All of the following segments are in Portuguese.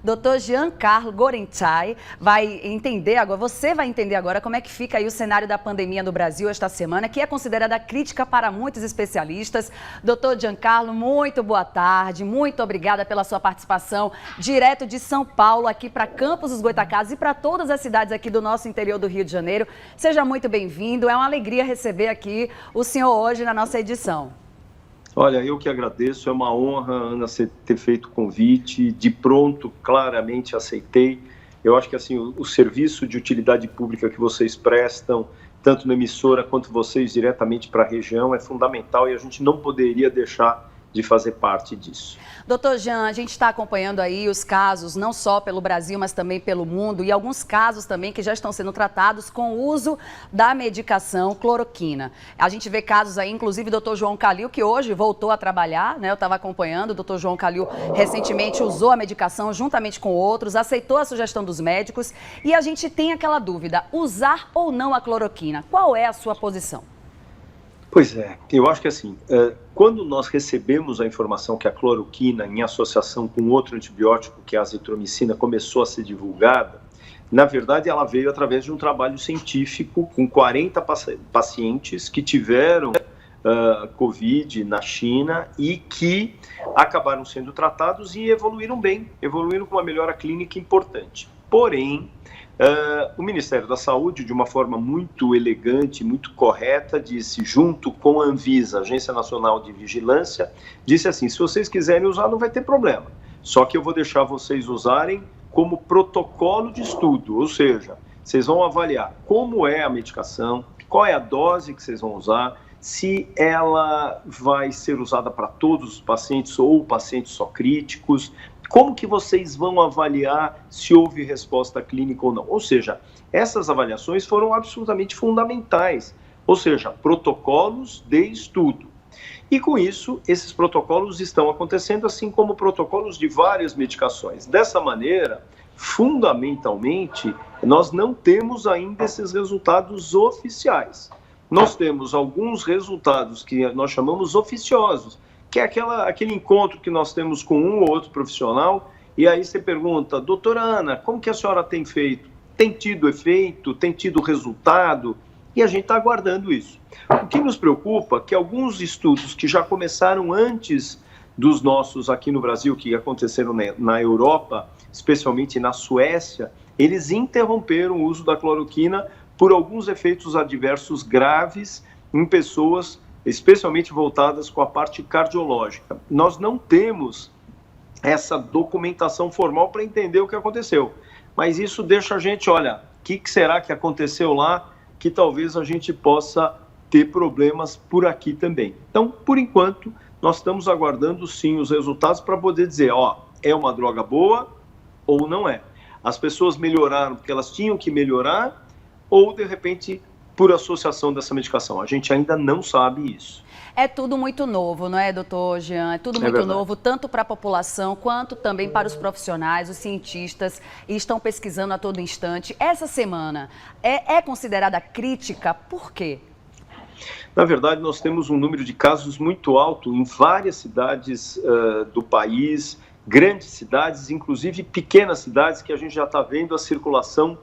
Dr. Giancarlo Gorenchai vai entender agora, você vai entender agora como é que fica aí o cenário da pandemia no Brasil esta semana, que é considerada crítica para muitos especialistas. Dr. Giancarlo, muito boa tarde, muito obrigada pela sua participação, direto de São Paulo, aqui para Campos dos Goytacazes e para todas as cidades aqui do nosso interior do Rio de Janeiro. Seja muito bem-vindo, é uma alegria receber aqui o senhor hoje na nossa edição. Olha, eu que agradeço, é uma honra, Ana, você ter feito o convite, de pronto, claramente aceitei. Eu acho que assim, o serviço de utilidade pública que vocês prestam, tanto na emissora quanto vocês diretamente para a região, é fundamental e a gente não poderia deixar de fazer parte disso. Doutor Jean, a gente está acompanhando aí os casos, não só pelo Brasil, mas também pelo mundo, e alguns casos também que já estão sendo tratados com o uso da medicação cloroquina. A gente vê casos aí, inclusive o doutor João Calil, que hoje voltou a trabalhar, né? Eu estava acompanhando, o doutor João Calil recentemente usou a medicação juntamente com outros, aceitou a sugestão dos médicos, e a gente tem aquela dúvida, usar ou não a cloroquina? Qual é a sua posição? Pois é, eu acho que assim, quando nós recebemos a informação que a cloroquina, em associação com outro antibiótico, que é a azitromicina, começou a ser divulgada, na verdade ela veio através de um trabalho científico com 40 pacientes que tiveram Covid na China e que acabaram sendo tratados e evoluíram bem, evoluíram com uma melhora clínica importante. Porém, o Ministério da Saúde, de uma forma muito elegante, muito correta, disse, junto com a Anvisa, Agência Nacional de Vigilância, disse assim, se vocês quiserem usar, não vai ter problema. Só que eu vou deixar vocês usarem como protocolo de estudo, ou seja, vocês vão avaliar como é a medicação, qual é a dose que vocês vão usar, se ela vai ser usada para todos os pacientes ou pacientes só críticos, como que vocês vão avaliar se houve resposta clínica ou não? Ou seja, essas avaliações foram absolutamente fundamentais, ou seja, protocolos de estudo. E com isso, esses protocolos estão acontecendo, assim como protocolos de várias medicações. Dessa maneira, fundamentalmente, nós não temos ainda esses resultados oficiais. Nós temos alguns resultados que nós chamamos oficiosos, que é aquele encontro que nós temos com um ou outro profissional, e aí você pergunta, doutora Ana, como que a senhora tem feito? Tem tido efeito? Tem tido resultado? E a gente está aguardando isso. O que nos preocupa é que alguns estudos que já começaram antes dos nossos aqui no Brasil, que aconteceram na Europa, especialmente na Suécia, eles interromperam o uso da cloroquina por alguns efeitos adversos graves em pessoas especialmente voltadas com a parte cardiológica. Nós não temos essa documentação formal para entender o que aconteceu, mas isso deixa a gente, olha, o que será que aconteceu lá que talvez a gente possa ter problemas por aqui também. Então, por enquanto, nós estamos aguardando sim os resultados para poder dizer, ó, é uma droga boa ou não é. As pessoas melhoraram porque elas tinham que melhorar ou, de repente, por associação dessa medicação. A gente ainda não sabe isso. É tudo muito novo, não é, doutor Jean? É tudo muito novo, tanto para a população, quanto também para os profissionais, os cientistas, e estão pesquisando a todo instante. Essa semana é considerada crítica, por quê? Na verdade, nós temos um número de casos muito alto em várias cidades do país, grandes cidades, inclusive pequenas cidades, que a gente já está vendo a circulação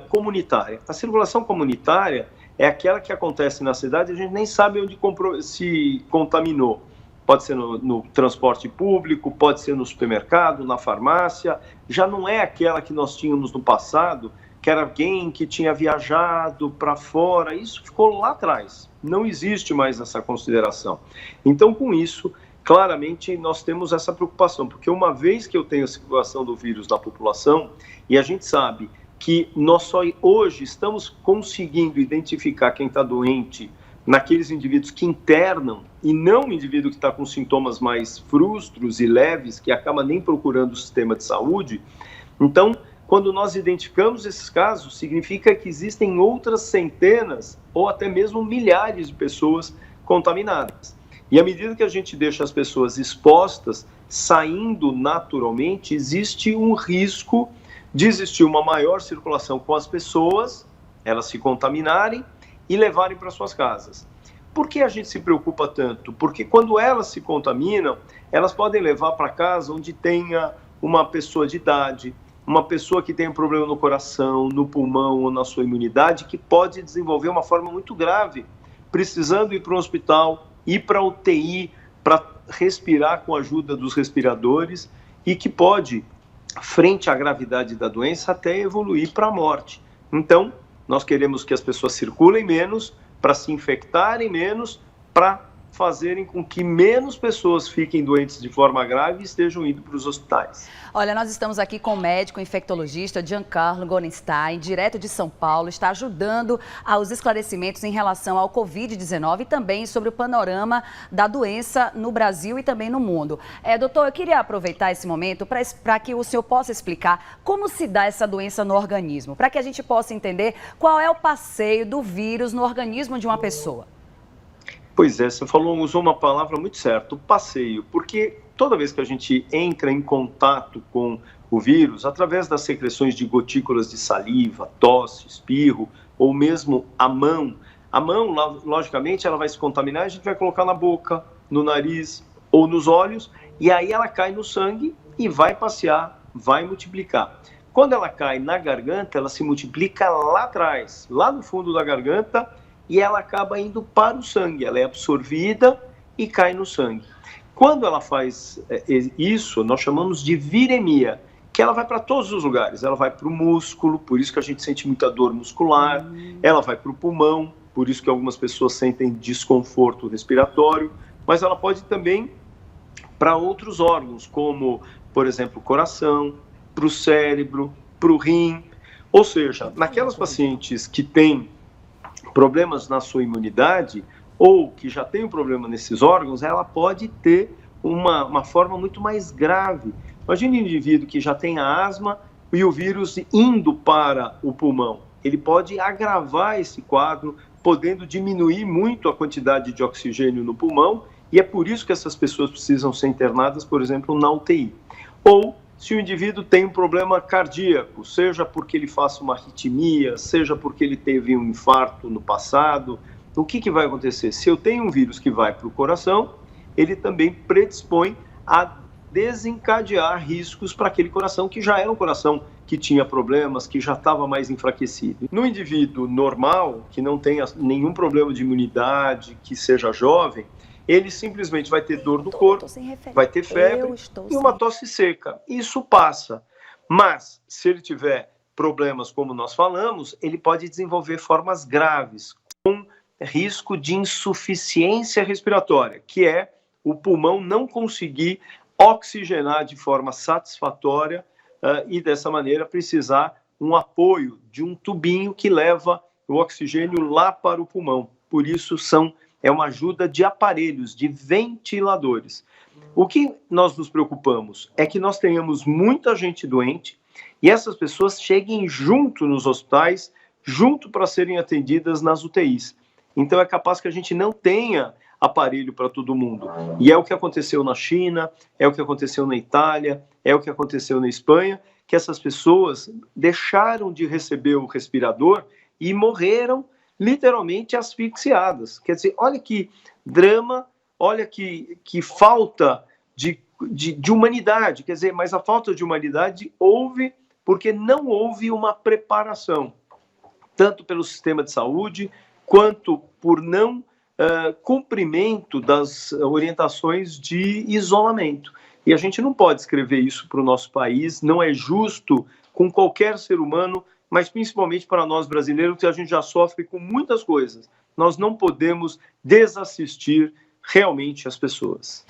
comunitária. A circulação comunitária é aquela que acontece na cidade e a gente nem sabe onde se contaminou. Pode ser no transporte público, pode ser no supermercado, na farmácia. Já não é aquela que nós tínhamos no passado, que era alguém que tinha viajado para fora. Isso ficou lá atrás. Não existe mais essa consideração. Então, com isso, claramente nós temos essa preocupação, porque uma vez que eu tenho a circulação do vírus na população, e a gente sabe que nós só hoje estamos conseguindo identificar quem está doente naqueles indivíduos que internam e não o indivíduo que está com sintomas mais frustros e leves, que acaba nem procurando o sistema de saúde. Então, quando nós identificamos esses casos, significa que existem outras centenas ou até mesmo milhares de pessoas contaminadas. E à medida que a gente deixa as pessoas expostas, saindo naturalmente, existe um risco de existir uma maior circulação com as pessoas, elas se contaminarem e levarem para suas casas. Por que a gente se preocupa tanto? Porque quando elas se contaminam, elas podem levar para casa onde tenha uma pessoa de idade, uma pessoa que tem um problema no coração, no pulmão ou na sua imunidade, que pode desenvolver uma forma muito grave, precisando ir para um hospital, ir para a UTI, para respirar com a ajuda dos respiradores, e que pode, frente à gravidade da doença, até evoluir para a morte. Então, nós queremos que as pessoas circulem menos, para se infectarem menos, para fazerem com que menos pessoas fiquem doentes de forma grave e estejam indo para os hospitais. Olha, nós estamos aqui com o médico infectologista Giancarlo Gorenstein, direto de São Paulo, está ajudando aos esclarecimentos em relação ao Covid-19 e também sobre o panorama da doença no Brasil e também no mundo. Doutor, eu queria aproveitar esse momento para que o senhor possa explicar como se dá essa doença no organismo, para que a gente possa entender qual é o passeio do vírus no organismo de uma pessoa. Pois é, você usou uma palavra muito certa, o passeio, porque toda vez que a gente entra em contato com o vírus, através das secreções de gotículas de saliva, tosse, espirro, ou mesmo a mão, logicamente, ela vai se contaminar, a gente vai colocar na boca, no nariz ou nos olhos, e aí ela cai no sangue e vai passear, vai multiplicar. Quando ela cai na garganta, ela se multiplica lá atrás, lá no fundo da garganta, e ela acaba indo para o sangue, ela é absorvida e cai no sangue. Quando ela faz isso, nós chamamos de viremia, que ela vai para todos os lugares. Ela vai para o músculo, por isso que a gente sente muita dor muscular, ela vai para o pulmão, por isso que algumas pessoas sentem desconforto respiratório, mas ela pode também para outros órgãos, como, por exemplo, o coração, para o cérebro, para o rim. Ou seja, naquelas pacientes que têm problemas na sua imunidade ou que já tem um problema nesses órgãos, ela pode ter uma forma muito mais grave. Imagine um indivíduo que já tem asma e o vírus indo para o pulmão. Ele pode agravar esse quadro, podendo diminuir muito a quantidade de oxigênio no pulmão, e é por isso que essas pessoas precisam ser internadas, por exemplo, na UTI. Ou se o indivíduo tem um problema cardíaco, seja porque ele faça uma arritmia, seja porque ele teve um infarto no passado, o que vai acontecer? Se eu tenho um vírus que vai para o coração, ele também predispõe a desencadear riscos para aquele coração que já era um coração que tinha problemas, que já estava mais enfraquecido. No indivíduo normal, que não tenha nenhum problema de imunidade, que seja jovem, ele simplesmente vai ter dor no corpo, vai ter febre e uma tosse seca. Isso passa. Mas, se ele tiver problemas como nós falamos, ele pode desenvolver formas graves, com risco de insuficiência respiratória, que é o pulmão não conseguir oxigenar de forma satisfatória e, dessa maneira, precisar um apoio de um tubinho que leva o oxigênio lá para o pulmão. Por isso, é uma ajuda de aparelhos, de ventiladores. O que nós nos preocupamos é que nós tenhamos muita gente doente e essas pessoas cheguem junto nos hospitais, junto para serem atendidas nas UTIs. Então é capaz que a gente não tenha aparelho para todo mundo. E é o que aconteceu na China, é o que aconteceu na Itália, é o que aconteceu na Espanha, que essas pessoas deixaram de receber o respirador e morreram literalmente asfixiadas. Quer dizer, olha que drama, olha que falta de humanidade. Quer dizer, mas a falta de humanidade houve porque não houve uma preparação, tanto pelo sistema de saúde, quanto por não cumprimento das orientações de isolamento. E a gente não pode escrever isso para o nosso país, não é justo com qualquer ser humano, mas principalmente para nós brasileiros, que a gente já sofre com muitas coisas. Nós não podemos desassistir realmente as pessoas.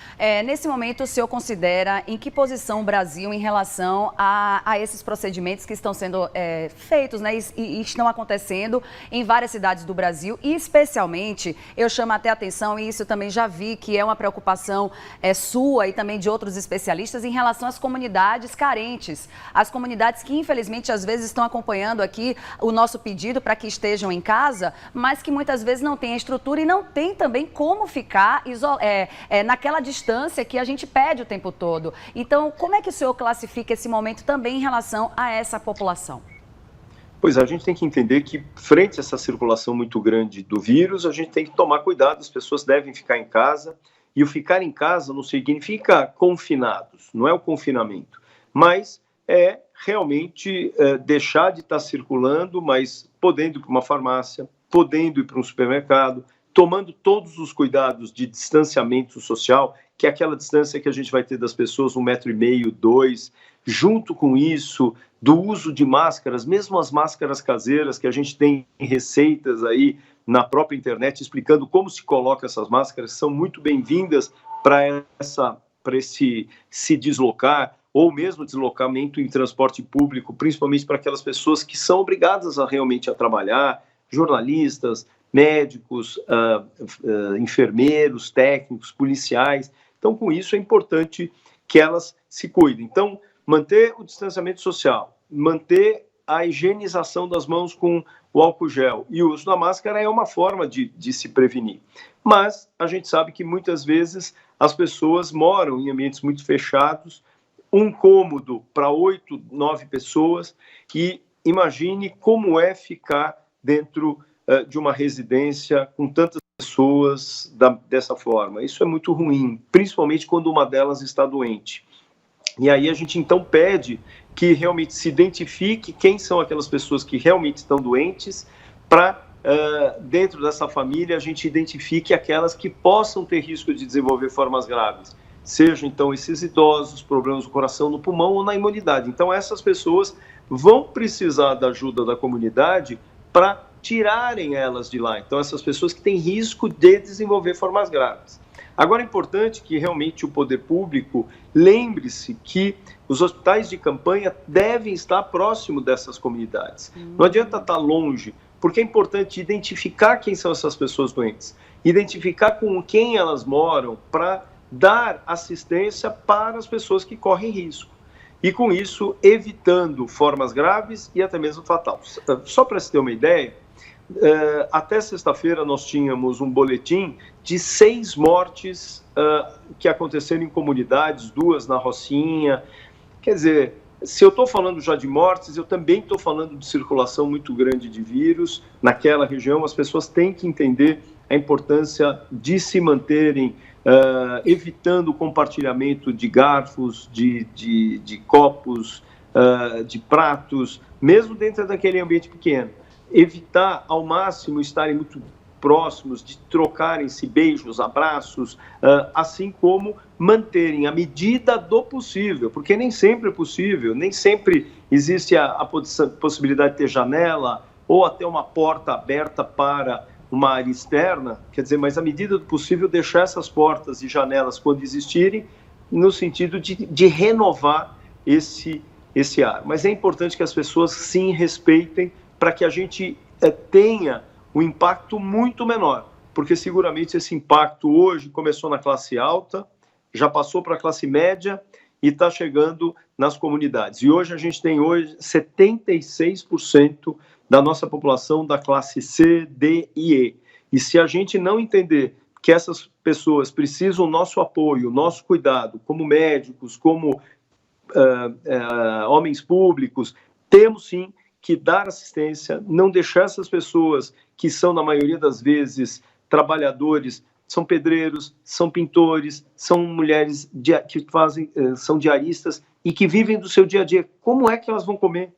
Nesse momento, o senhor considera em que posição o Brasil em relação a esses procedimentos que estão sendo feitos, né, e estão acontecendo em várias cidades do Brasil, e especialmente, eu chamo até a atenção, e isso também já vi que é uma preocupação sua e também de outros especialistas, em relação às comunidades carentes, as comunidades que infelizmente às vezes estão acompanhando aqui o nosso pedido para que estejam em casa, mas que muitas vezes não têm a estrutura e não têm também como ficar naquela distância que a gente pede o tempo todo. Então, como é que o senhor classifica esse momento também em relação a essa população? Pois é, a gente tem que entender que, frente a essa circulação muito grande do vírus, a gente tem que tomar cuidado, as pessoas devem ficar em casa, e o ficar em casa não significa confinados, não é o confinamento, mas é realmente deixar de estar circulando, mas podendo ir para uma farmácia, podendo ir para um supermercado, tomando todos os cuidados de distanciamento social, que é aquela distância que a gente vai ter das pessoas, 1,5 m, 2. Junto com isso, do uso de máscaras, mesmo as máscaras caseiras, que a gente tem receitas aí na própria internet explicando como se coloca essas máscaras, são muito bem-vindas para esse se deslocar, ou mesmo deslocamento em transporte público, principalmente para aquelas pessoas que são obrigadas a realmente trabalhar, jornalistas, médicos, enfermeiros, técnicos, policiais. Então, com isso, é importante que elas se cuidem. Então, manter o distanciamento social, manter a higienização das mãos com o álcool gel e o uso da máscara é uma forma de se prevenir. Mas a gente sabe que muitas vezes as pessoas moram em ambientes muito fechados, um cômodo para 8, 9 pessoas, e imagine como é ficar dentro de uma residência com tantas pessoas dessa forma. Isso é muito ruim, principalmente quando uma delas está doente. E aí a gente então pede que realmente se identifique quem são aquelas pessoas que realmente estão doentes, para dentro dessa família a gente identifique aquelas que possam ter risco de desenvolver formas graves, seja então esses idosos, problemas no coração, no pulmão ou na imunidade. Então essas pessoas vão precisar da ajuda da comunidade para tirarem elas de lá. Então essas pessoas que têm risco de desenvolver formas graves. Agora é importante que realmente o poder público lembre-se que os hospitais de campanha devem estar próximo dessas comunidades. Não adianta estar longe, porque é importante identificar quem são essas pessoas doentes, identificar com quem elas moram para dar assistência para as pessoas que correm risco. E com isso, evitando formas graves e até mesmo fatais. Só para se ter uma ideia, até sexta-feira nós tínhamos um boletim de 6 mortes que aconteceram em comunidades, 2 na Rocinha. Quer dizer, se eu estou falando já de mortes, eu também estou falando de circulação muito grande de vírus naquela região. As pessoas têm que entender a importância de se manterem evitando o compartilhamento de garfos, de copos, de pratos, mesmo dentro daquele ambiente pequeno. Evitar ao máximo estarem muito próximos, de trocarem-se beijos, abraços, assim como manterem a medida do possível, porque nem sempre é possível, nem sempre existe a possibilidade de ter janela ou até uma porta aberta para uma área externa, quer dizer, mas à medida do possível deixar essas portas e janelas quando existirem, no sentido de renovar esse ar. Mas é importante que as pessoas sim respeitem para que a gente tenha um impacto muito menor, porque seguramente esse impacto hoje começou na classe alta, já passou para a classe média e está chegando nas comunidades. E hoje a gente tem 76% da nossa população da classe C, D e E. E se a gente não entender que essas pessoas precisam do nosso apoio, nosso cuidado, como médicos, como homens públicos, temos sim que dar assistência, não deixar essas pessoas que são, na maioria das vezes, trabalhadores, são pedreiros, são pintores, são mulheres que são diaristas e que vivem do seu dia a dia. Como é que elas vão comer?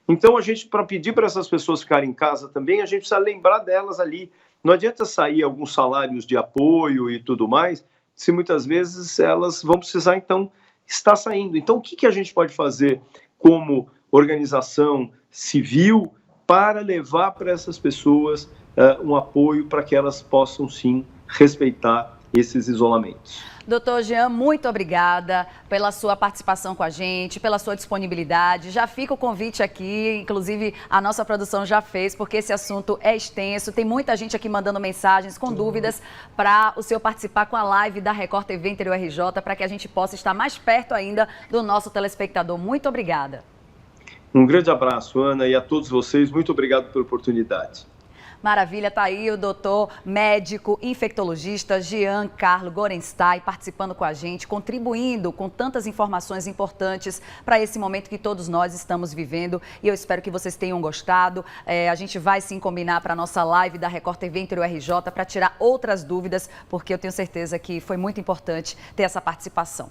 Então, a gente, para pedir para essas pessoas ficarem em casa também, a gente precisa lembrar delas ali. Não adianta sair alguns salários de apoio e tudo mais, se muitas vezes elas vão precisar, então, estar saindo. Então, o que a gente pode fazer como organização civil para levar para essas pessoas um apoio para que elas possam, sim, respeitar esses isolamentos? Doutor Jean, muito obrigada pela sua participação com a gente, pela sua disponibilidade. Já fica o convite aqui, inclusive a nossa produção já fez, porque esse assunto é extenso. Tem muita gente aqui mandando mensagens com dúvidas para o senhor participar com a live da Record TV Interior RJ, para que a gente possa estar mais perto ainda do nosso telespectador. Muito obrigada. Um grande abraço, Ana, e a todos vocês. Muito obrigado pela oportunidade. Maravilha, tá aí o doutor médico infectologista Jean Carlo Gorenstein participando com a gente, contribuindo com tantas informações importantes para esse momento que todos nós estamos vivendo. E eu espero que vocês tenham gostado. A gente vai sim combinar para a nossa live da Record TV Interior RJ para tirar outras dúvidas, porque eu tenho certeza que foi muito importante ter essa participação.